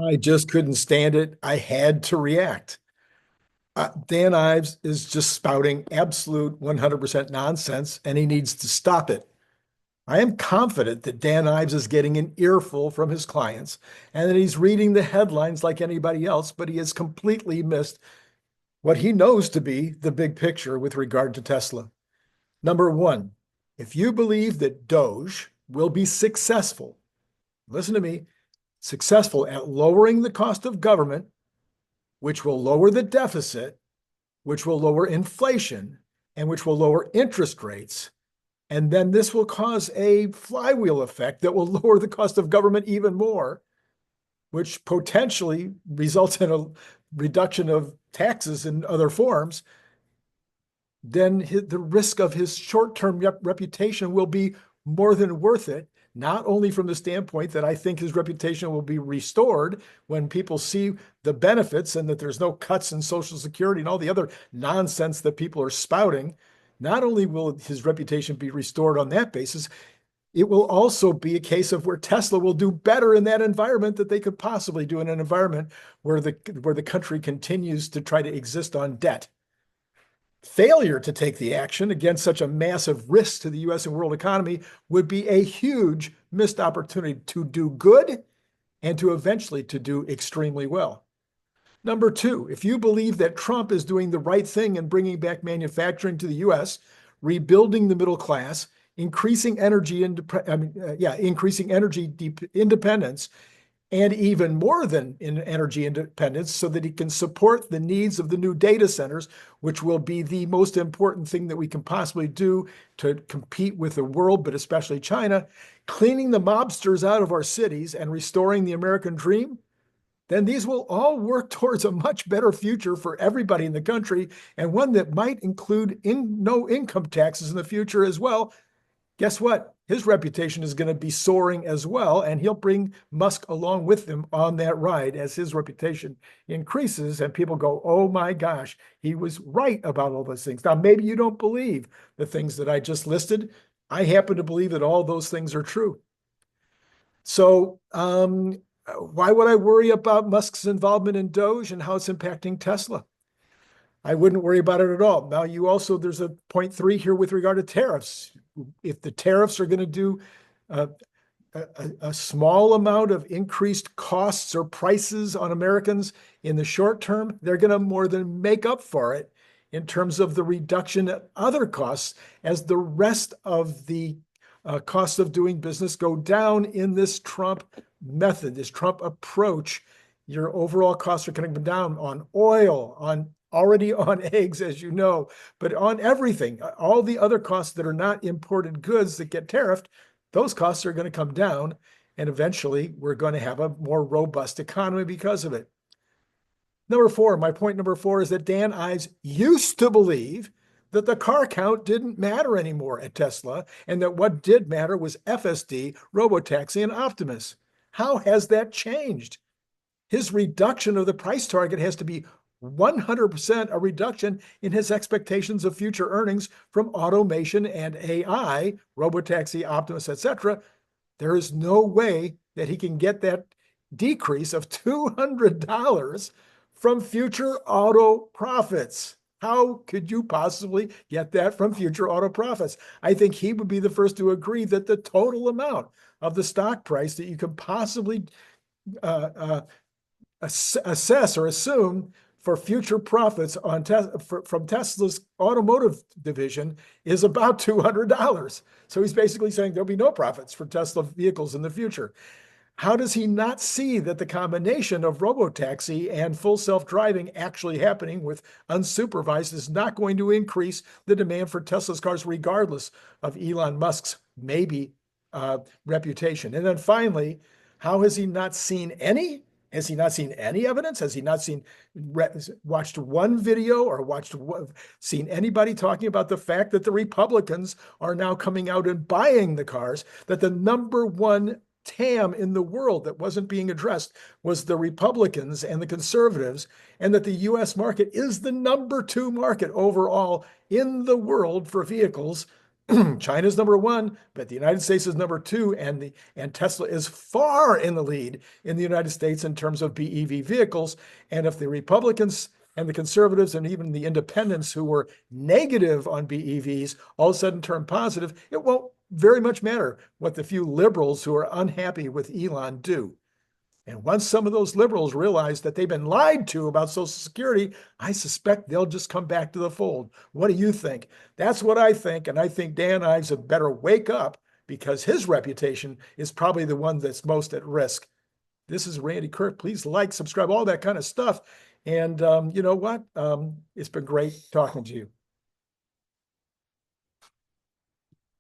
I just couldn't stand it. I had to react. Dan Ives is just spouting absolute 100% nonsense, and he needs to stop it. I am confident that Dan Ives is getting an earful from his clients and that he's reading the headlines like anybody else, but he has completely missed what he knows to be the big picture with regard to Tesla. Number one, if you believe that Doge will be successful, listen to me, successful at lowering the cost of government, which will lower the deficit, which will lower inflation, and which will lower interest rates. And then this will cause a flywheel effect that will lower the cost of government even more, which potentially results in a reduction of taxes in other forms. Then the risk of his short-term reputation will be more than worth it, not only from the standpoint that I think his reputation will be restored when people see the benefits and that there's no cuts in Social Security and all the other nonsense that people are spouting. Not only will his reputation be restored on that basis, it will also be a case of where Tesla will do better in that environment that they could possibly do in an environment where the country continues to try to exist on debt. Failure to take the action against such a massive risk to the US and world economy would be a huge missed opportunity to do good and to eventually to do extremely well. Number two, if you believe that Trump is doing the right thing in bringing back manufacturing to the US, rebuilding the middle class, increasing energy independence, and even more than in energy independence so that he can support the needs of the new data centers, which will be the most important thing that we can possibly do to compete with the world, but especially China, cleaning the mobsters out of our cities and restoring the American dream, then these will all work towards a much better future for everybody in the country, and one that might include no income taxes in the future as well. Guess what? His reputation is going to be soaring as well, and he'll bring Musk along with him on that ride as his reputation increases and people go, oh my gosh, he was right about all those things. Now, maybe you don't believe the things that I just listed. I happen to believe that all those things are true. So, why would I worry about Musk's involvement in Doge and how it's impacting Tesla? I wouldn't worry about it at all. Now, there's a point three here with regard to tariffs. If the tariffs are going to do a, a small amount of increased costs or prices on Americans in the short term, they're going to more than make up for it in terms of the reduction of other costs as the rest of the costs of doing business go down in this Trump method, this Trump approach. Your overall costs are going to go down on oil, already on eggs, as you know, but on everything, all the other costs that are not imported goods that get tariffed, those costs are going to come down. And eventually we're going to have a more robust economy because of it. My point number four is that Dan Ives used to believe that the car count didn't matter anymore at Tesla and that what did matter was FSD, Robotaxi, and Optimus. How has that changed? His reduction of the price target has to be 100% a reduction in his expectations of future earnings from automation and AI, Robotaxi, Optimus, etc. There is no way that he can get that decrease of $200 from future auto profits. How could you possibly get that from future auto profits? I think he would be the first to agree that the total amount of the stock price that you could possibly assess or assume for future profits from Tesla's automotive division is about $200. So he's basically saying there'll be no profits for Tesla vehicles in the future. How does he not see that the combination of robotaxi and full self-driving actually happening with unsupervised is not going to increase the demand for Tesla's cars, regardless of Elon Musk's maybe reputation? And then finally, how has he not seen any? Has he not seen any evidence? Has he not watched one video or seen anybody talking about the fact that the Republicans are now coming out and buying the cars, that the number one TAM in the world that wasn't being addressed was the Republicans and the conservatives, and that the US market is the number two market overall in the world for vehicles? China's number one, but the United States is number two, and Tesla is far in the lead in the United States in terms of BEV vehicles. And if the Republicans and the conservatives and even the independents who were negative on BEVs all of a sudden turn positive, it won't very much matter what the few liberals who are unhappy with Elon do. And once some of those liberals realize that they've been lied to about Social Security, I suspect they'll just come back to the fold. What do you think? That's what I think. And I think Dan Ives had better wake up, because his reputation is probably the one that's most at risk. This is Randy Kirk. Please like, subscribe, all that kind of stuff. And you know what? It's been great talking to you.